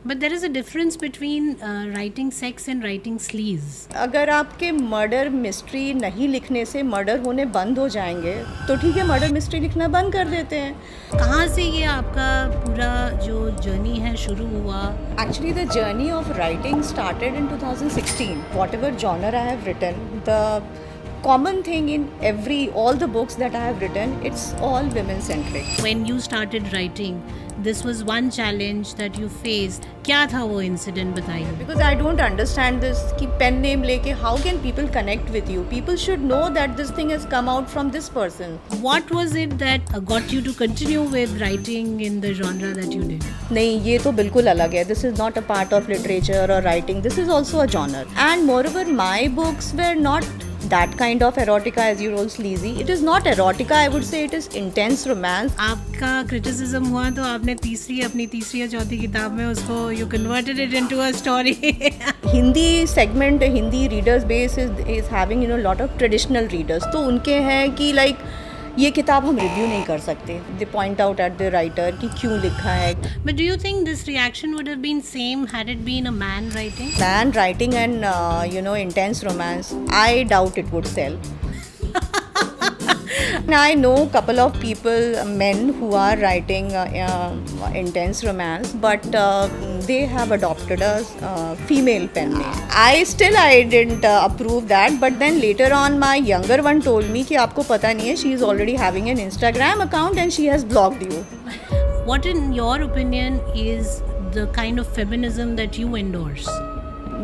But there is a difference between writing sex and writing sleaze. अगर आपके murder mystery नहीं लिखने से मर्डर होने बंद हो जाएंगे तो ठीक है, मर्डर मिस्ट्री लिखना बंद कर देते हैं. कहाँ से ये आपका पूरा जो जर्नी है शुरू हुआ? Actually, the journey of writing started in 2016. Whatever genre I have written, the common thing in all the books that I have written, it's all women centric. When you started writing, this was one challenge that you faced. क्या था वो incident, बताइए. Because I don't understand this कि pen name लेके how can people connect with you? People should know that this thing has come out from this person. What was it that got you to continue with writing in the genre that you did? नहीं, ये तो बिल्कुल अलग है. This is not a part of literature or writing. This is also a genre. And moreover, my books were not that kind of erotica as you roll sleazy. It is not erotica, I would say it is intense romance. आपका criticism हुआ तो आपने अपनी तीसरी या चौथी किताब में उसको you converted it into a story. Hindi segment, Hindi readers base is having lot of traditional readers. तो उनके हैं कि like ये किताब हम रिव्यू नहीं कर सकते. They point out at the writer कि क्यों लिखा है. But do you think this reaction would have been same had it been a man writing? Man writing and intense romance, I doubt it would sell. I know a couple of people, men who are writing intense romance, but they have adopted a female pen name. I didn't approve that, but then later on my younger one told me कि आपको पता नहीं है, she is already having an Instagram account and she has blocked you. What in your opinion is the kind of feminism that you endorse?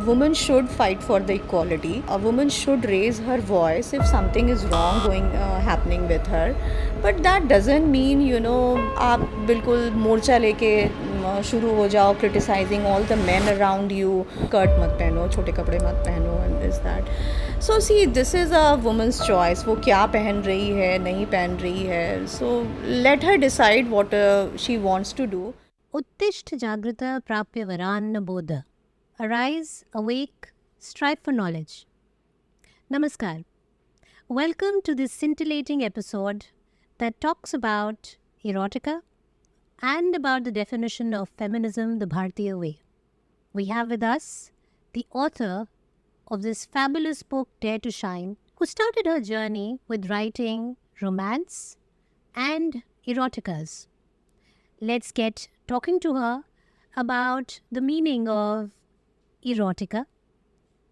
Women should fight for the equality. A woman should raise her voice if something is wrong happening with her. But that doesn't mean आप बिल्कुल मोर्चा लेके शुरू हो जाओ criticizing all the men around you. Skirt मत पहनो, छोटे कपड़े मत पहनो, and is that. So see, this is a woman's choice. वो क्या पहन रही है, नहीं पहन रही है. So let her decide what she wants to do. उत्तिष्ठ जागृत प्राप्य वरान्न बोध. Arise, awake, strive for knowledge. Namaskar. Welcome to this scintillating episode that talks about erotica and about the definition of feminism the Bharatiya way. We have with us the author of this fabulous book, Dare to Shine, who started her journey with writing romance and eroticas. Let's get talking to her about the meaning of erotica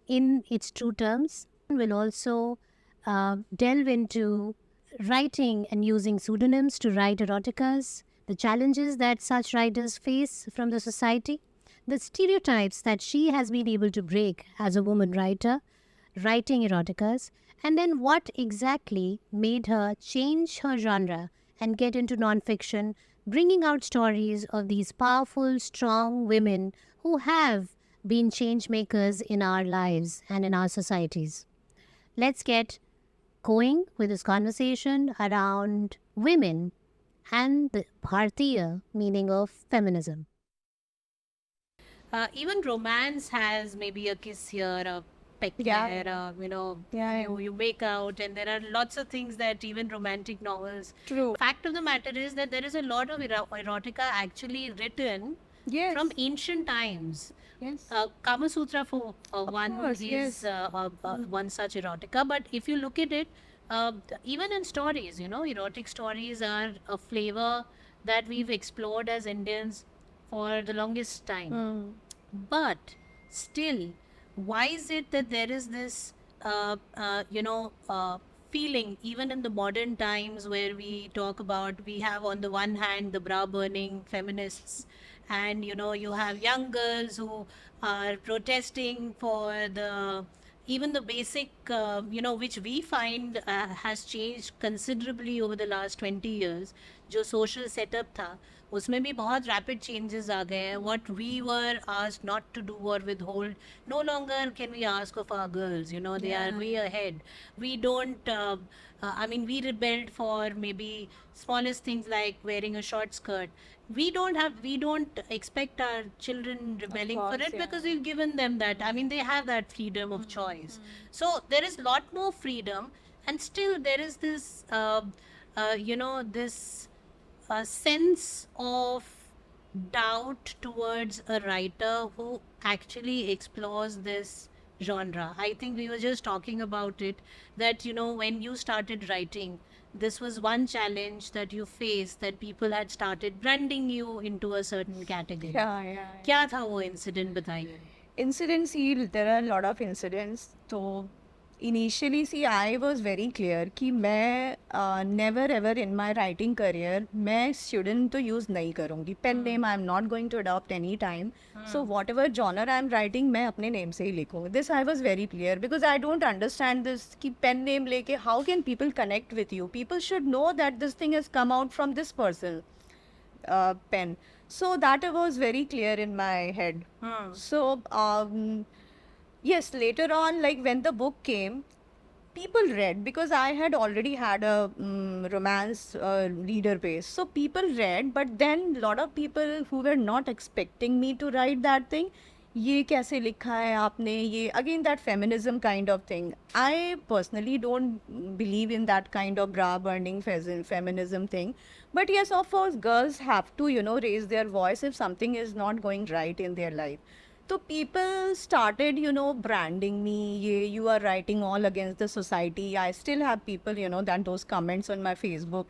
in its true terms. We'll also delve into writing and using pseudonyms to write eroticas, the challenges that such writers face from the society, the stereotypes that she has been able to break as a woman writer, writing eroticas, and then what exactly made her change her genre and get into nonfiction, bringing out stories of these powerful, strong women who have been change makers in our lives and in our societies. Let's get going with this conversation around women and the Bharatiya meaning of feminism. Even romance has maybe a kiss here, a peck there, you make out, and there are lots of things that even romantic novels. True. Fact of the matter is that there is a lot of erotica actually written Yes. from ancient times. Yes. Kama Sutra for one course, is one such erotica. But if you look at it, even in stories, erotic stories are a flavor that we've explored as Indians for the longest time. But still, why is it that there is this, feeling, even in the modern times where we talk about, we have on the one hand the bra burning feminists, and you have young girls who are protesting for the even the basic which we find has changed considerably over the last 20 years. जो social setup था उसमें भी बहुत rapid changes आ गए हैं. What we were asked not to do or withhold, no longer can we ask of our girls. They are way ahead. We don't we rebelled for maybe smallest things like wearing a short skirt. We don't expect our children rebelling for it, because we've given them that. They have that freedom of choice. So there is a lot more freedom, and still there is this this sense of doubt towards a writer who actually explores this genre? I think we were just talking about it, that, when you started writing, this was one challenge that you faced, that people had started branding you into a certain category. Yeah. क्या था वो incident, बताइए. Incidents, see, there are a lot of incidents. So initially, see, I was very clear कि मैं never ever in my writing career मैं student तो use नहीं करूँगी. Pen name I am not going to adopt any time. So whatever genre I am writing मैं अपने name से ही लिखूँगी. This I was very clear because I don't understand this कि pen name लेके how can people connect with you? People should know that this thing has come out from this person. Pen. So that was very clear in my head. So yes, later on, like when the book came, people read because I had already had a romance reader base. So people read, but then a lot of people who were not expecting me to write that thing, ये कैसे लिखा है आपने ये again that feminism kind of thing. I personally don't believe in that kind of bra burning feminism thing. But yes, of course, girls have to, raise their voice if something is not going right in their life. So people started, branding me. You are writing all against the society. I still have people, that those comments on my Facebook,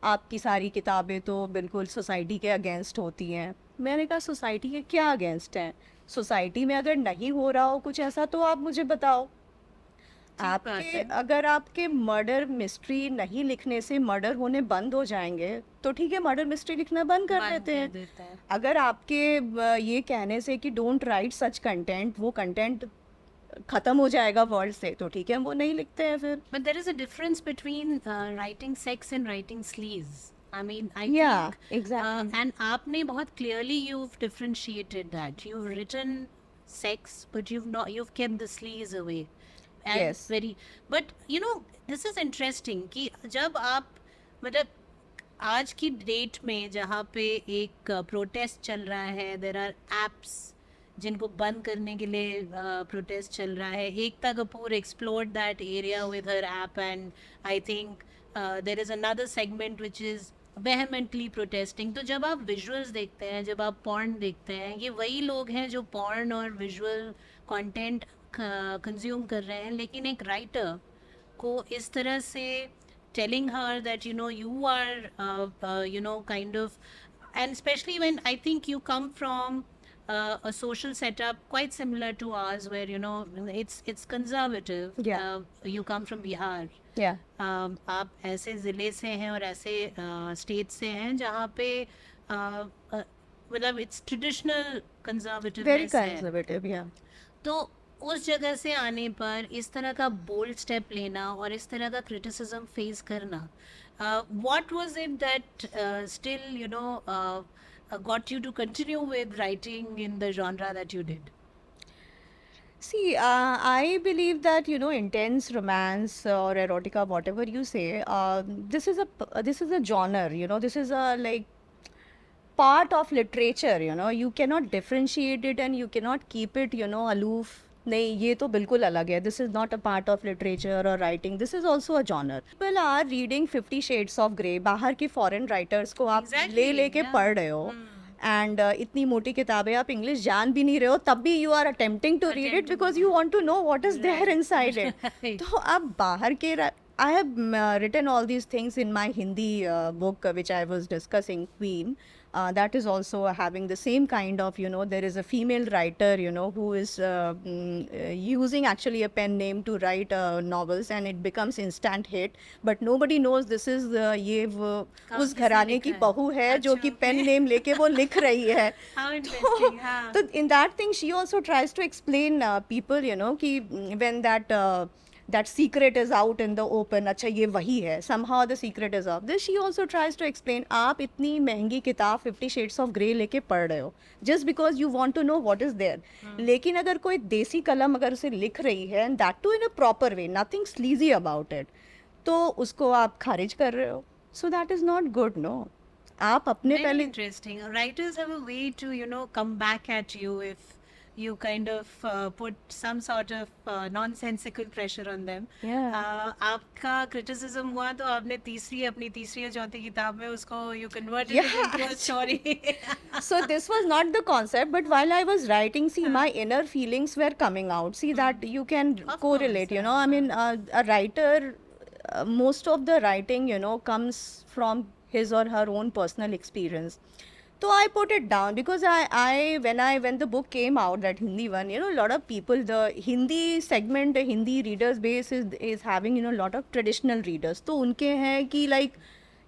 आपकी सारी किताबें तो बिल्कुल society के against होती हैं. मैंने कहा सोसाइटी के क्या अगेंस्ट हैं? सोसाइटी में अगर नहीं हो रहा हो कुछ ऐसा तो आप मुझे बताओ. आपके अगर आपके मर्डर मिस्ट्री नहीं लिखने से मर्डर होने बंद हो जाएंगे तो ठीक है, मर्डर मिस्ट्री लिखना बंद कर देते हैं. अगर आपके ये कहने से कि डोंट राइट सच कंटेंट, वो कंटेंट खत्म हो जाएगा वर्ल्ड से, तो ठीक है हम वो नहीं लिखते हैं फिर. But there is a difference between writing sex and writing sleaze. I mean, I Yeah, think, exactly. and आपने बहुत clearly you've differentiated that. You've written sex, but you've kept the sleaze away. And Yes. but this is interesting कि जब आप, मतलब आज की date में जहाँ पे एक प्रोटेस्ट चल रहा है, देर आर एप्स जिनको बंद करने के लिए प्रोटेस्ट चल रहा है. Ekta Kapoor explored that area with her app, and I think there is another segment which is vehemently protesting. तो जब आप विजुअल्स देखते हैं, जब आप पॉर्न देखते हैं, ये वही लोग हैं जो पॉर्न और विजुअल कंटेंट कंज्यूम कर रहे हैं, लेकिन एक राइटर को इस तरह से telling her that you are kind of, and especially when I think you come from a social setup quite similar to ours where it's conservative. Yeah. You come from Bihar. Yeah. आप ऐसे ज़िले से हैं और ऐसे state से हैं जहाँ पे मतलब it's traditional conservative. Very conservative, yeah. तो उस जगह से आने पर इस तरह का बोल्ड स्टेप लेना और इस तरह का क्रिटिसिज्म फेस करना, what was it that still got you to continue with writing in the genre that you did? See, I believe that intense romance or erotica, whatever you say, this is a genre. This is a like part of literature. You cannot differentiate it and you cannot keep it aloof. नहीं, ये तो बिल्कुल अलग है. This is not a part of literature or writing. This is also a genre. People are reading 50 Shades of Grey. बाहर की foreign writers को आप लेके पढ़ रहे हो. एंड इतनी मोटी किताबें, आप इंग्लिश जान भी नहीं रहे हो, तब भी you are attempting to read it because you want to know what is there inside it. तो अब बाहर के I have written all these things in my Hindi book, which I was discussing, Queen. That is also having the same kind of, there is a female writer, who is using actually a pen name to write novels, and it becomes instant hit. But nobody knows this is ये उस घराने की बहू है जो कि pen name लेके वो लिख रही है. तो in that thing she also tries to explain people, कि when that secret is out in the open, अच्छा ये वही है, somehow the secret is out. This she also tries to explain, आप इतनी महंगी किताब 50 Shades of Grey लेके पढ़ रहे हो just because you want to know what is there. लेकिन अगर कोई देसी कलम अगर उसे लिख रही है, and that too in a proper way, nothing sleazy about it, तो उसको आप खारिज कर रहे हो. So that is not good, no. आप अपने Very पहले interesting. Writers have a way to come back at you if you kind of put some sort of nonsensical pressure on them. Yeah. आपका criticism हुआ तो आपने अपनी तीसरी या चौथी किताब में उसको you converted Yeah, it into a story. So this was not the concept, but while I was writing, see, my inner feelings were coming out. See, that you can Of correlate, course, you know. I mean, a writer, most of the writing, you know, comes from his or her own personal experience. So I put it down because when the book came out, that Hindi one, you know, a lot of people, the Hindi segment, the Hindi readers base is having, you know, a lot of traditional readers. तो उनके हैं कि like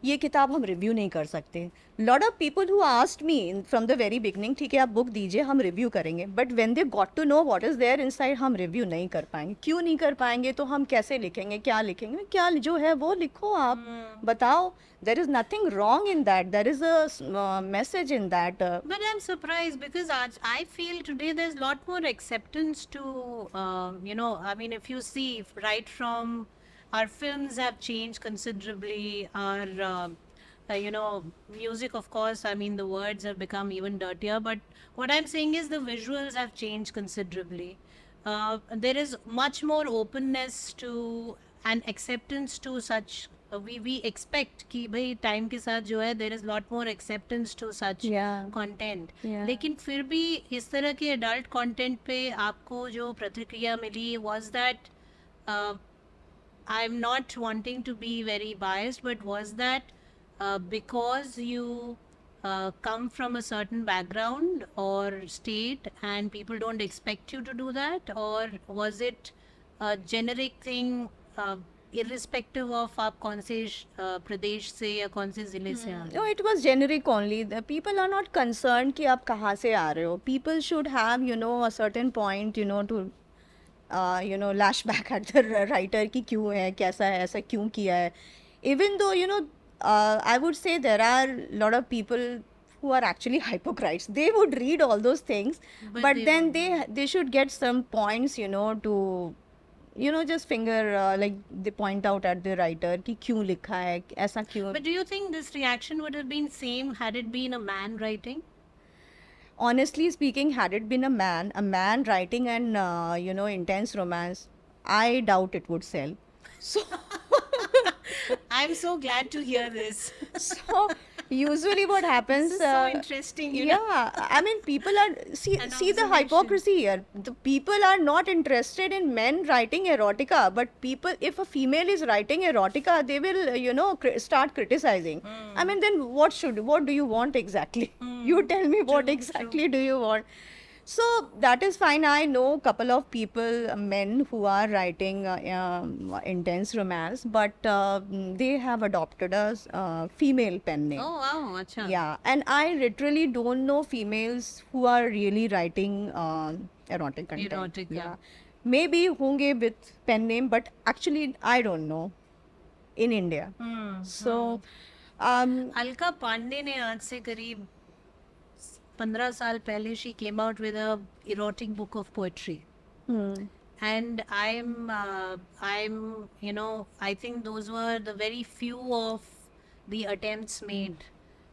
ये किताब हम review नहीं कर सकते. Lot of people who asked me from the very beginning, ठीक है आप बुक दीजिए हम रिव्यू करेंगे, but when they got to know what is there inside, हम रिव्यू नहीं कर पाएंगे. क्यों नहीं कर पाएंगे? तो हम कैसे लिखेंगे, क्या लिखेंगे, क्या जो है वो लिखो आप, बताओ. There is nothing wrong in that, there is a message in that. But I'm surprised because I feel today there's a lot more acceptance to, I mean, if you see, right from our films have changed considerably, music, of course, I mean, the words have become even dirtier, but what I'm saying is the visuals have changed considerably. There is much more openness to and acceptance to such. We expect कि भाई time के साथ जो है there is lot more acceptance to such Yeah. content. Yeah. लेकिन फिर भी इस तरह के adult content पे आपको जो प्रतिक्रिया मिली was that I'm not wanting to be very biased, but was that because you come from a certain background or state and people don't expect you to do that, or was it a generic thing irrespective of आप कौन से प्रदेश से या कौन से जिले से आ रहे No, it was generic only. The people are not concerned कि आप कहाँ से आ रहे हो. People should have, you know, a certain point, you know, to lash back at the writer कि क्यों है, कैसा है, ऐसा क्यों किया है. Even though, you know, I would say there are a lot of people who are actually hypocrites. They would read all those things, But but they then won't. they should get some points, you know, to just finger like they point out at the writer कि क्यों लिखा है, ऐसा क्यों. But do you think this reaction would have been same had it been a man writing? Honestly speaking, had it been a man writing an intense romance, I doubt it would sell. So I'm so glad to hear this. so usually what happens, This is so interesting, you know. yeah, I mean, people are see An the observation. hypocrisy here. The people are not interested in men writing erotica, but people, if a female is writing erotica, they will start criticizing. I mean, then what do you want exactly? You tell me what True, exactly do you want. So that is fine. I know a couple of people, men who are writing intense romance, but they have adopted a female pen name. Oh wow, acha. Yeah, and I literally don't know females who are really writing erotic content. Erotic, yeah. Maybe honge with pen name, but actually I don't know in India. So, Alka Pandey ने आज से करीब 15 साल पहले she came out with a erotic book of poetry. And I'm I think those were the very few of the attempts made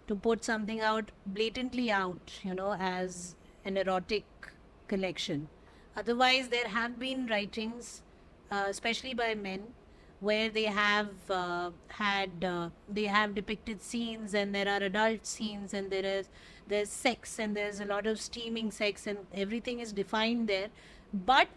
to put something out blatantly out, as an erotic collection. Otherwise, there have been writings, especially by men, where they have they have depicted scenes, and there are adult scenes, and there's sex, and there's a lot of steaming sex, and everything is defined there. But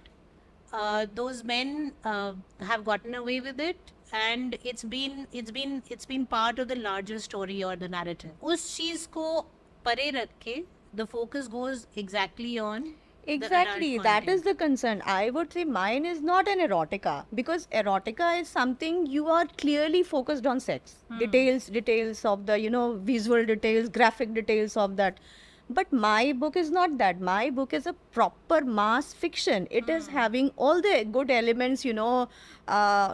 those men have gotten away with it, and it's been part of the larger story or the narrative. उस चीज को परे रख के the focus goes exactly on exactly, the adult that is content. the concern. I would say mine is not an erotica, because erotica is something you are clearly focused on sex, details of the visual details, graphic details of that. But my book is not that. My book is a proper mass fiction. It is having all the good elements,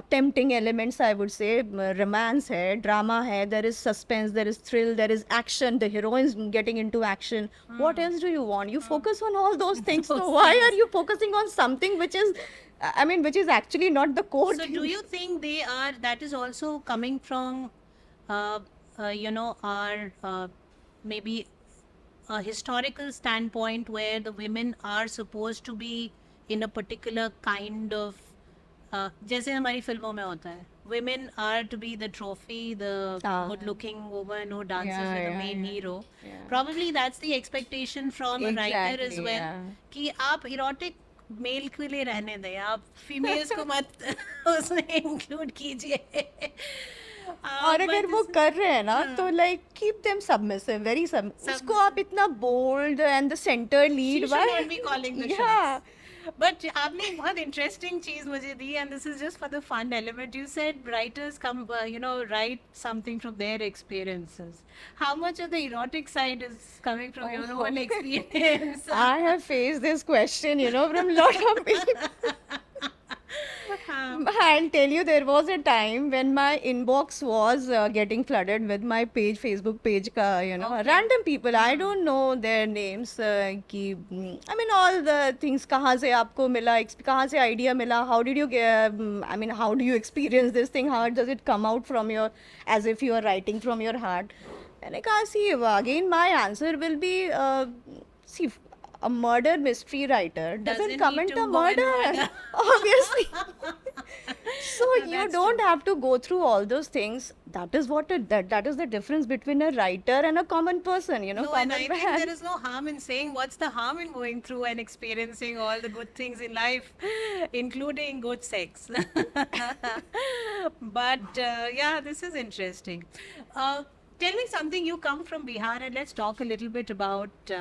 tempting elements, I would say. Romance hai, drama hai, there is suspense, there is thrill, there is action, the heroines getting into action. What else do you want? You focus on all those things. So why are you focusing on something which is, which is actually not the core So thing? do you think that is also coming from our maybe a historical standpoint where the women are supposed to be in a particular kind of जैसे हमारी फिल्मों में होता है women are to be the trophy, the Ah. good looking woman who dances Yeah, with the yeah, main yeah. hero. Yeah. Probably that's the expectation from a writer as Exactly, well, yeah. कि आप erotic mail के लिए रहने दें, आप females को मत उसमें इंक्लूड कीजिए. और अगर वो कर रहे हैं ना तो like keep them submissive very सब उसको आप इतना bold and the centre lead but आपने एक बहुत इंटरेस्टिंग चीज मुझे दी, and this is just for the fun element. You said writers come write something from their experiences. How much of the erotic side is coming from your own experience? I have faced this question, from lot of people. I'll tell you, there was a time when my inbox was getting flooded with my page, Facebook page, Okay. random people. I don't know their names. I mean, all the things. कहाँ से आपको मिला? कहाँ से idea मिला? How did you get? I mean, how do you experience this thing? How does it come out from your, as if you are writing from your heart? And I can't see. Again, my answer will be, see, a murder mystery writer doesn't need comment to a go and murder, obviously. So you That's don't true. have to go through all those things. That is what that is the difference between a writer and a common person. No, and common I think man. there is no harm in saying what's the harm in going through and experiencing all the good things in life, including good sex. But yeah, this is interesting. Tell me something. You come from Bihar, and let's talk a little bit about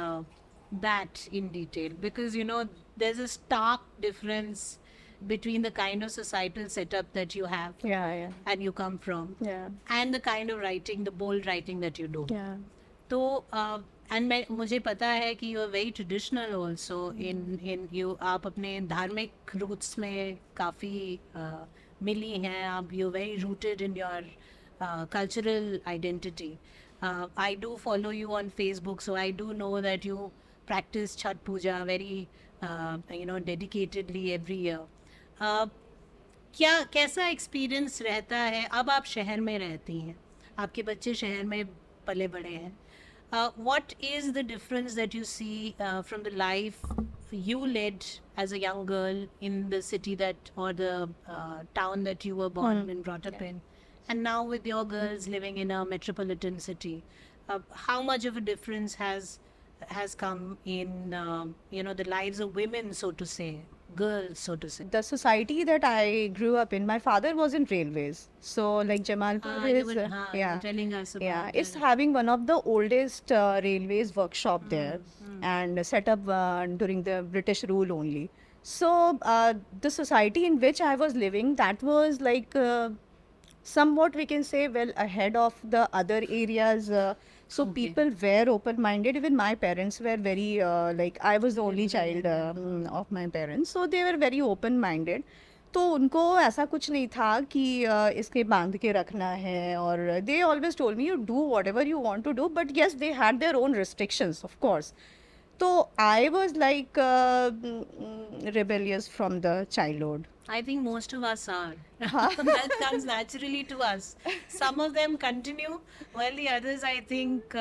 that in detail, because there's a stark difference between the kind of societal setup that you have Yeah, and you come from, yeah, and the kind of writing, the bold writing that you do. yeah. तो and मुझे पता है कि you are very traditional also in you, आप अपने धार्मिक roots में काफ़ी मिली हैं, आप you very rooted in your cultural identity. I do follow you on Facebook, so I do know that you practice Chhat Puja very dedicatedly every year. क्या कैसा एक्सपीरियंस रहता है? अब आप शहर में रहती हैं, आपके बच्चे शहर में पले बड़े हैं. What is the difference that you see from the life you led as a young girl in the city that, or the town that you were born and brought up in, and now with your girls living in a metropolitan city? How much of a difference has come in the lives of women, so to say, girls, so to say? The society that I grew up in, my father was in railways. So like Jamalpur You is, were yeah, telling us about yeah, it's that. having one of the oldest railways workshop there, and set up during the British rule only. So the society in which I was living, that was like somewhat, we can say, well ahead of the other areas. So Okay. people were open minded. Even my parents were very like, I was the only child of my parents, so they were very open minded. तो उनको ऐसा कुछ नहीं था कि इसके बांध के रखना है, और they always told me, you do whatever you want to do, but yes, they had their own restrictions, of course. So I was like rebellious from the childhood. I think most of us are. That comes naturally to us. Some of them continue, while the others, I think,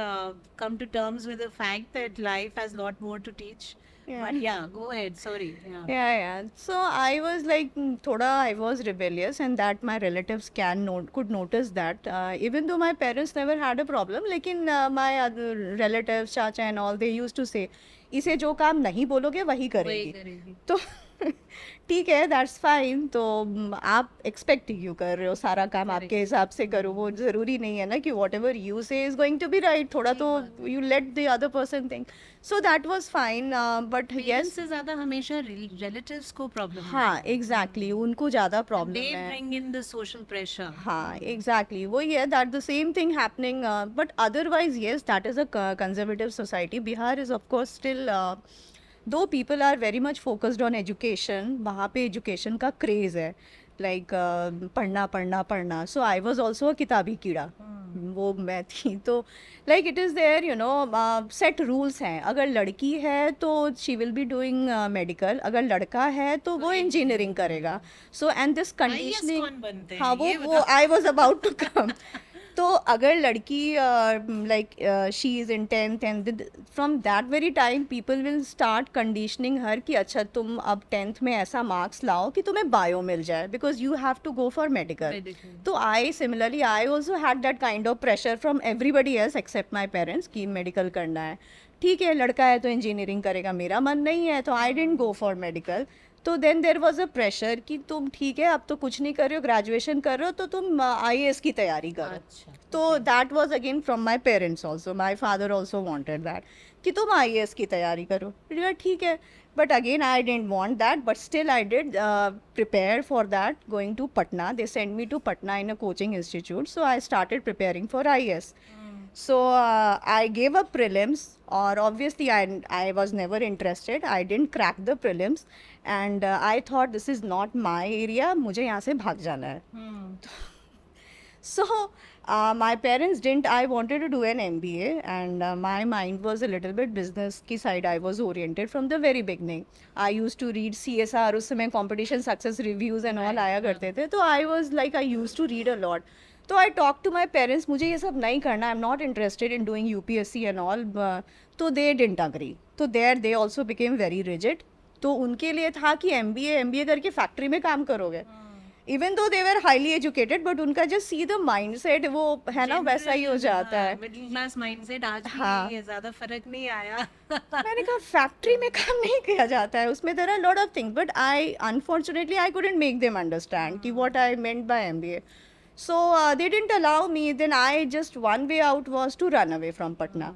come to terms with the fact that life has a lot more to teach. Yeah. But yeah, go ahead. Sorry. Yeah. Yeah. So I was like, thoda I was rebellious, and that my relatives could notice that. Even though my parents never had a problem, लेकिन my other relatives, चाचा and all, they used to say, इसे जो काम नहीं बोलोगे वही वही करेगी. करेगी. तो ठीक है, दैट्स फाइन. तो आप एक्सपेक्ट क्यों कर रहे हो सारा काम आपके हिसाब से करो? वो जरूरी नहीं है ना कि whatever you say is going to be right. थोड़ा तो you let the other person think. So that was fine. But Parents yes, से ज्यादा हमेशा relatives को प्रॉब्लम हाँ एग्जैक्टली, उनको ज़्यादा They प्रॉब्लम है. bring in the social pressure. हाँ एग्जैक्टली, वही है, that the same thing happening. But otherwise yes, that is a conservative society. Bihar is of course still, though people are very much focused on education. वहाँ पे education का craze है, like पढ़ना पढ़ना पढ़ना. सो आई वॉज ऑल्सो अ किताबी कीड़ा, वो मैं थी. तो like it is there, set rules हैं. अगर लड़की है तो she will be doing medical, अगर लड़का है तो वो इंजीनियरिंग करेगा. सो एंड दिस कौन कंडीशनिंग, बनते हैं? हाँ ये वो I was about to come. तो अगर लड़की like she is in 10th and from that very time people will start conditioning her कि अच्छा तुम अब 10th में ऐसा मार्क्स लाओ कि तुम्हें बायो मिल जाए because you have to go for medical. तो I similarly I also had that kind of pressure from everybody else except my parents कि मेडिकल करना है. ठीक है, लड़का है तो इंजीनियरिंग करेगा, मेरा मन नहीं है, तो I didn't go for medical. तो then there was a pressure कि तुम ठीक है अब तो कुछ नहीं कर रहे हो, ग्रेजुएशन कर रहे हो तो तुम IAS की तैयारी करो. तो that was again from my parents also. My father also wanted that कि तुम IAS की तैयारी करो. ठीक है, but again I didn't want that, but still I did prepare for that. Going to Patna, they sent me to Patna in a coaching institute, so I started preparing for IAS. So I gave up prelims, or obviously I was never interested. I didn't crack the prelims, and I thought this is not my area. मुझे यहाँ से भाग जाना है. So my parents didn't. I wanted to do an MBA, and my mind was a little bit business की side. I was oriented from the very beginning. I used to read CSR. उस समय competition success reviews and all आया करते थे. तो I was like I used to read a lot. तो I talked to my parents. मुझे ये सब नहीं करना. I'm not interested in doing UPSC and all. तो they didn't agree. तो there they also became very rigid. तो उनके लिए था कि MBA करके फैक्ट्री में काम करोगे. Even though they were highly educated, but उनका जस्ट सी द माइंडसेट वो है ना वैसा ही हो जाता है. मिडिल क्लास माइंडसेट आज भी हाँ. ये ज्यादा फर्क नहीं आया. मैंने कहा फैक्ट्री में काम नहीं किया जाता है, उसमें there are lot of things, but I unfortunately I couldn't make them understand कि what I meant by MBA. So they didn't allow me. Then I just one way out was to run away from Patna.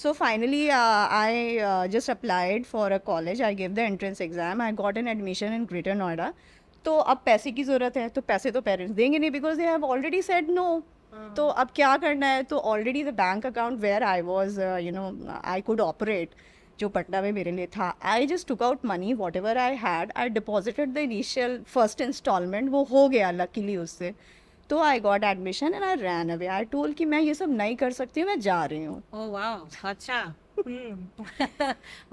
So finally I just applied for a college. I gave the entrance exam. I got an admission in Greater Noida. तो अब पैसे की ज़रूरत है, तो पैसे तो parents देंगे नहीं because they have already said no. तो अब क्या करना है, तो already the bank account where I was I could operate, जो पटना में मेरे लिए था, I just took out money whatever I had. I deposited the initial first instalment, वो हो गया लकीली उससे. तो I got admission and I ran away. I told कि मैं ये सब नहीं कर सकती हूँ, मैं जा रही हूँ. ओह वाह, अच्छा.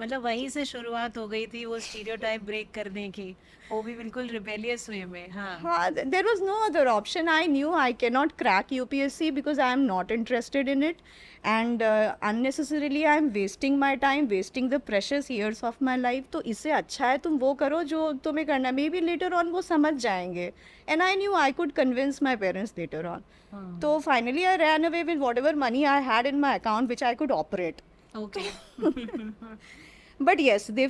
मतलब वहीं से शुरुआत हो गई थी वो स्टीरियोटाइप ब्रेक करने की, वो भी बिल्कुल रिबेलियस वे में. हाँ, there was no other option. I knew I cannot crack UPSC because I am not interested in it, and unnecessarily I am wasting my time, wasting the precious years of my life. तो इससे अच्छा है तुम वो करो जो तुम्हें करना है. Maybe later on वो समझ जाएंगे. And I knew I could convince my parents later on. तो finally I ran away with whatever money I had in my account, which I could operate. Okay. But yes, they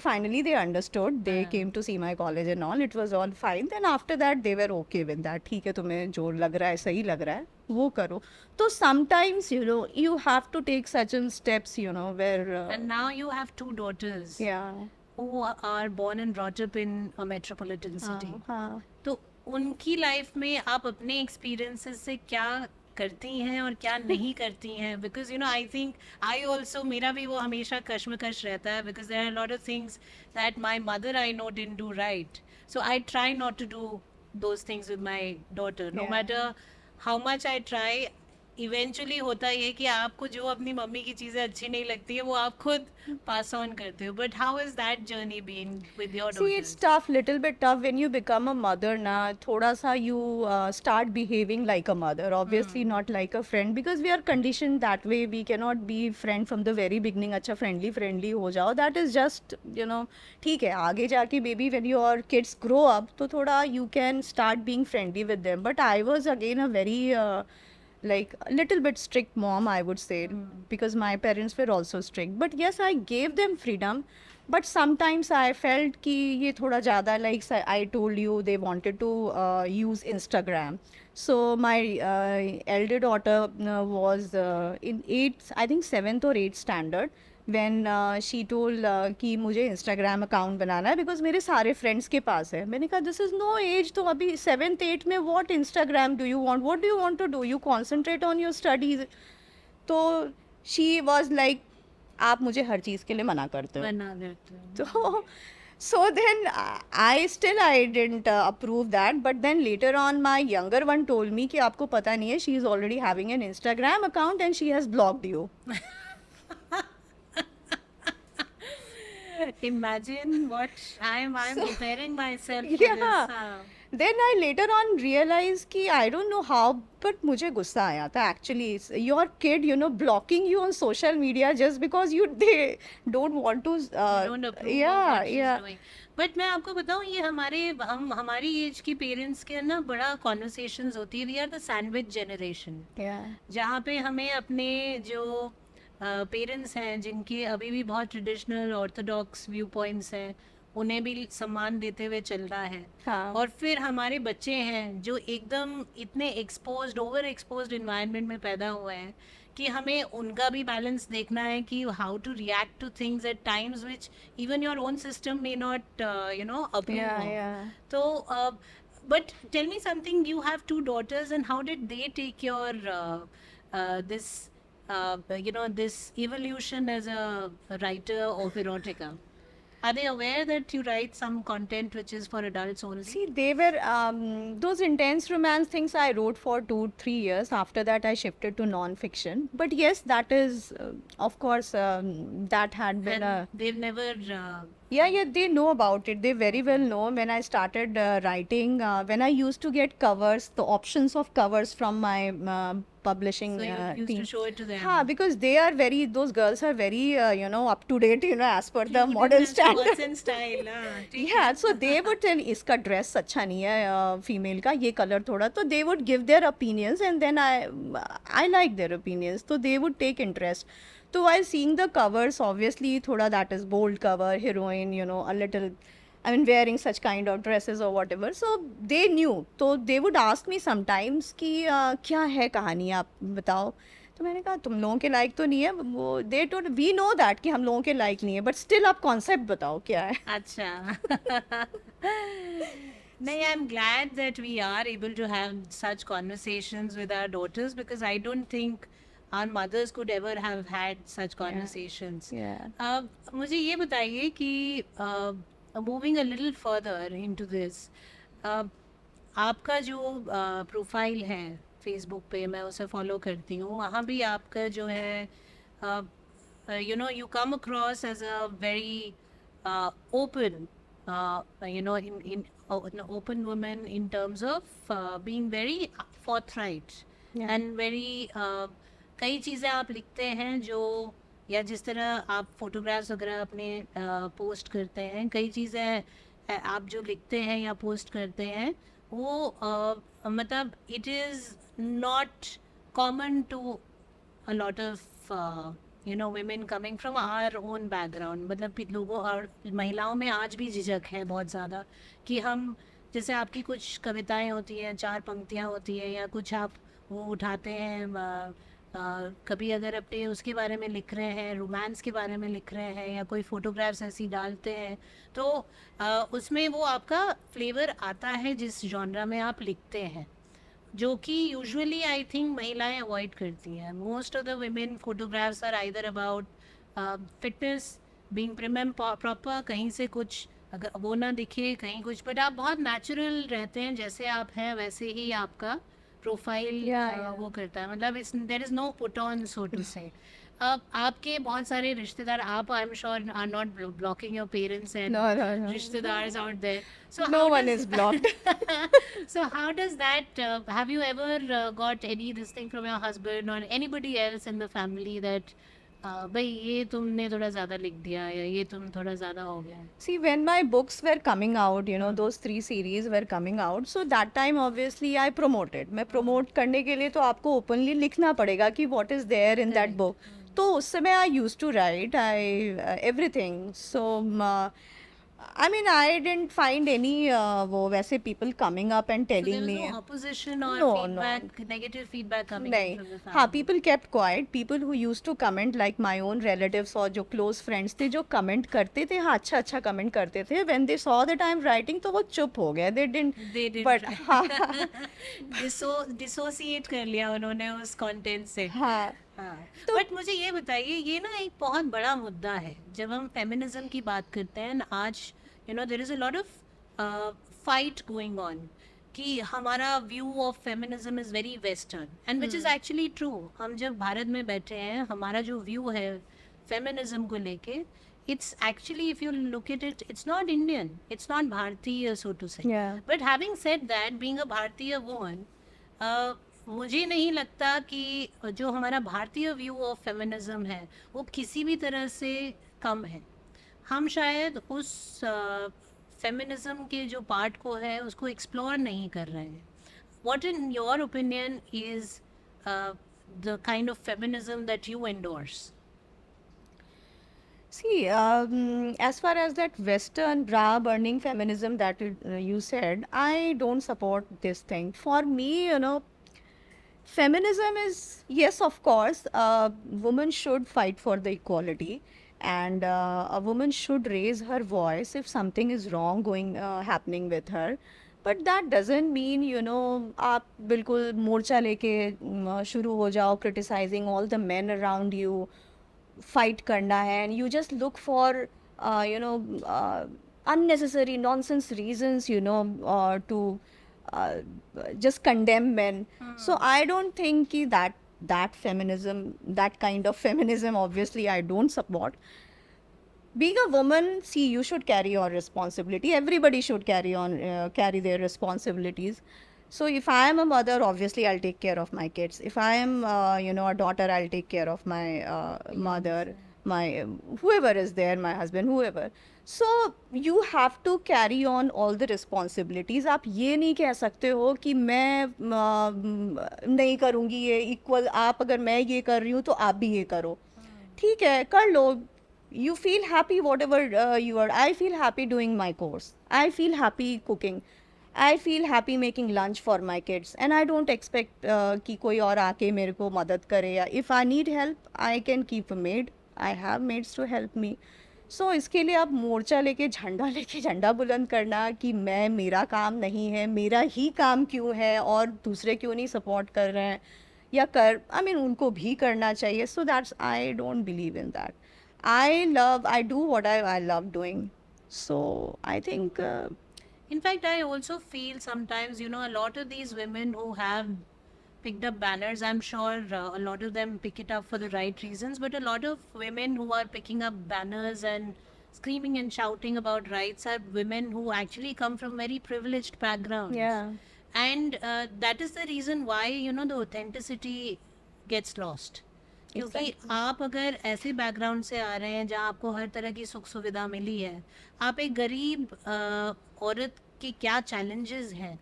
understood. They came to see my college and all. It was all fine. Then after that they were okay with that. ठीक है, तुम्हें जो लग रहा है सही लग रहा है वो करो. तो sometimes you have to take certain steps where And now you have two daughters. Yeah. Who are born and brought up in a metropolitan city. हाँ. तो उनकी लाइफ में आप अपने एक्सपीरियंसेस से क्या करती हैं और क्या नहीं करती हैं? Because I think I also, मेरा भी वो हमेशा कश्मकश रहता है because there are lot of things that my mother I know didn't do right. So I try not to do those things with my daughter. No matter how much I try, eventually होता ये कि आपको जो अपनी mummy की चीज़ें अच्छी नहीं लगती है वो आप खुद पास ऑन करते हो. But how is that journey been with your See, it's tough, little bit tough when you become a mother ना. थोड़ा सा you start behaving like a mother, obviously not like a friend, because we are conditioned that way. We cannot be friend from the very beginning. अच्छा friendly हो जाओ, that is just ठीक है. आगे जाके baby when your kids grow up तो थोड़ा you can start being friendly with them. But I was again a very like a little bit strict mom, I would say, because my parents were also strict. But yes, I gave them freedom. But sometimes I felt कि ये थोड़ा ज़्यादा, like I told you, they wanted to use Instagram. So my elder daughter was in 8th, I think 7th or 8th standard, when she told कि मुझे Instagram account बनाना है because मेरे सारे friends के पास है. मैंने कहा this is no age. तो अभी 7th 8th में what Instagram do you want? What do you want to do? You concentrate on your studies. तो she was like, आप मुझे हर चीज़ के लिए मना करते हो. बना देते हैं. तो so then I didn't approve that. But then later on my younger one told me कि आपको पता नहीं है, she is already having an Instagram account and she has blocked you. Imagine what I'm So, preparing myself for yeah. this. Then I later on realized कि I don't know how, but मुझे गुस्सा आया था actually. Your kid, blocking you on social media just because they don't want to. You don't approve of Yeah, what she's yeah, doing. But मैं आपको बताऊं, ये हमारी एज की पेरेंट्स के ना बड़ा कॉन्वर्सेशंस होती है. We are the sandwich generation, yeah. जहाँ पे हमें अपने जो पेरेंट्स हैं जिनके अभी भी बहुत ट्रेडिशनल ऑर्थोडॉक्स व्यू पॉइंट्स हैं, उन्हें भी सम्मान देते हुए चलना है. हाँ. और फिर हमारे बच्चे हैं जो एकदम इतने एक्सपोज्ड, ओवर एक्सपोज्ड इन्वायरमेंट में पैदा हुए हैं कि हमें उनका भी बैलेंस देखना है कि how to react to things at times which even your own system may not approve Yeah, of. yeah. तो but tell me something, you have two daughters and how did they take your this this evolution as a writer of erotica? Are they aware that you write some content which is for adults only? See, they were those intense romance things I wrote for 2-3 years. After that, I shifted to non-fiction. But yes, that is, of course, that had been And a. they've never Yeah, yeah, they know about it. They very well know. When I started writing, when I used to get covers, the options of covers from my publishing so you used team. to show it to them. हाँ, because they are very, those girls are very, up to date, as per the Cute modern and standard. what's in style. ठीक Yeah, है. so they would tell इसका dress अच्छा नहीं है female का, ये color थोड़ा, तो they would give their opinions and then I like their opinions, so they would take interest. So while seeing the covers, obviously थोड़ा that is bold cover, heroine, a little, I mean wearing such kind of dresses or whatever, so they knew. तो they would ask me sometimes कि क्या है कहानी, आप बताओ. तो मैंने कहा तुम लोगों के लायक तो नहीं है वो. They told we know that कि हम लोगों के लायक नहीं है, बट स्टिल आप कॉन्सेप्ट बताओ क्या है. अच्छा. No, I'm glad that we are able to have such conversations with our daughters because I don't think our mothers could ever have had such conversations. Yeah. मुझे ये बताइए कि moving a little further into this, आपका जो profile है Facebook पे, मैं उसे फॉलो करती हूँ, वहाँ भी आपका जो है you come across as a very open in an open woman in terms of being very forthright. Yeah. and very कई चीज़ें आप लिखते हैं जो, या जिस तरह आप फोटोग्राफ्स वगैरह अपने पोस्ट करते हैं, कई चीज़ें आप जो लिखते हैं या पोस्ट करते हैं वो मतलब it is not common to a lot of women coming from our own background. मतलब लोगों और महिलाओं में आज भी झिझक है बहुत ज़्यादा कि हम, जैसे आपकी कुछ कविताएं होती हैं, 4 पंक्तियां होती हैं, या कुछ आप वो उठाते हैं कभी अगर अपने उसके बारे में लिख रहे हैं, रोमांस के बारे में लिख रहे हैं, या कोई फोटोग्राफ्स ऐसी डालते हैं, तो उसमें वो आपका फ्लेवर आता है जिस जॉनरा में आप लिखते हैं, जो कि यूजुअली आई थिंक महिलाएं अवॉइड करती हैं. Most of the women photographs are either about fitness, being prim and proper, कहीं से कुछ अगर वो ना दिखे, कहीं कुछ, बट आप बहुत नेचुरल रहते हैं, जैसे आप हैं वैसे ही आपका प्रोफाइल वो करता है. मतलब there is no put on, so to say. अब आपके बहुत सारे रिश्तेदार, आप I am sure are not blocking your parents and No. रिश्तेदार out there. So No how one does- is blocked. So how does that have you ever got any this thing from your husband or anybody else in the family that भाई ये तुमने थोड़ा ज़्यादा लिख दिया, या ये तुम थोड़ा ज़्यादा हो गया? See, when my books were coming out, those 3 series were coming out, so that time obviously I promoted. मैं promote करने के लिए तो आपको openly लिखना पड़ेगा कि what is there in that book. तो उस समय I used to write everything. So I mean I didn't find any वो वैसे people coming up and So telling there me. was no opposition or No, feedback, negative feedback coming in नहीं. from the family? हाँ, people kept quiet. People who used to comment, like my own relatives और जो close friends थे, जो comment करते थे, हाँ अच्छा comment करते थे. When they saw that I'm writing, तो वो चुप हो गए. They didn't. They didn't. But हाँ, डिसोसिएट कर लिया उन्होंने उस कंटेंट से. हाँ. हाँ. तो- बट मुझे ये बताइए, ये ना एक बहुत बड़ा मुद्दा है जब हम फेमिनिज्म की बात करते हैं. आज there is a lot of fight going on कि हमारा view of feminism is very western, and which is actually true. हम जब भारत में बैठे हैं, हमारा जो व्यू है फेमिनिज्म को लेके it's actually, if you look at it, it's not Indian, it's not Bharatiya, so to say. Yeah. But having said that, being a Bharatiya woman, मुझे नहीं लगता कि जो हमारा भारतीय व्यू ऑफ फेमिनिज्म है वो किसी भी तरह से कम है. हम शायद उस फेमिनिज्म के जो पार्ट को है उसको एक्सप्लोर नहीं कर रहे हैं. What in your opinion is the kind of feminism that you endorse? See, as far as that Western bra burning feminism that you said, I don't support this thing. For me, feminism is, yes, of course, women should fight for the equality, and a woman should raise her voice if something is wrong happening with her. But that doesn't mean, आप बिल्कुल मोर्चा लेके शुरू हो जाओ criticizing all the men around you, fight करना है, and you just look for unnecessary nonsense reasons to uh, just condemn men. So I don't think that feminism, that kind of feminism, obviously I don't support. Being a woman, see, you should carry your responsibility. Everybody should carry their responsibilities. So if I am a mother, obviously I'll take care of my kids. If I am a daughter, I'll take care of my mother, my whoever is there, my husband, whoever. So you have to carry on all the responsibilities. आप ये नहीं कह सकते हो कि मैं नहीं करूँगी ये equal. आप अगर मैं ये कर रही हूँ तो आप भी ये करो. ठीक है, कर लो. You feel happy whatever you are. I feel happy doing my course. I feel happy cooking. I feel happy making lunch for my kids. And I don't expect कि कोई और आके मेरे को मदद करे. या if I need help, I can keep a maid. I have maids to help me. So इसके लिए आप मोर्चा लेके झंडा बुलंद करना कि मेरा काम नहीं है, मेरा ही काम क्यों है और दूसरे क्यों नहीं सपोर्ट कर रहे हैं या I mean उनको भी करना चाहिए. So that's, I don't believe in that. I do what I love doing. So I think In fact, I also feel sometimes, a lot of these women who have picked up banners, I'm sure a lot of them pick it up for the right reasons, but a lot of women who are picking up banners and screaming and shouting about rights are women who actually come from very privileged backgrounds. Yeah. And that is the reason why, the authenticity gets lost. क्योंकि आप अगर ऐसे background से आ रहे हैं जहाँ आपको हर तरह की सुख सुविधा मिली है, आप एक गरीब औरत के क्या चैलेंजेस हैं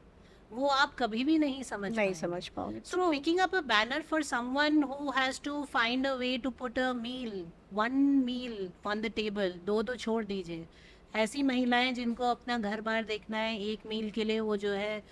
वो आप कभी भी नहीं समझ पाओगे. So picking up a banner for someone who has to find a way to put a meal, one meal on the table, दो तो छोड़ दीजिए, ऐसी महिलाएं जिनको अपना घर बार देखना है, एक मील के लिए वो जो है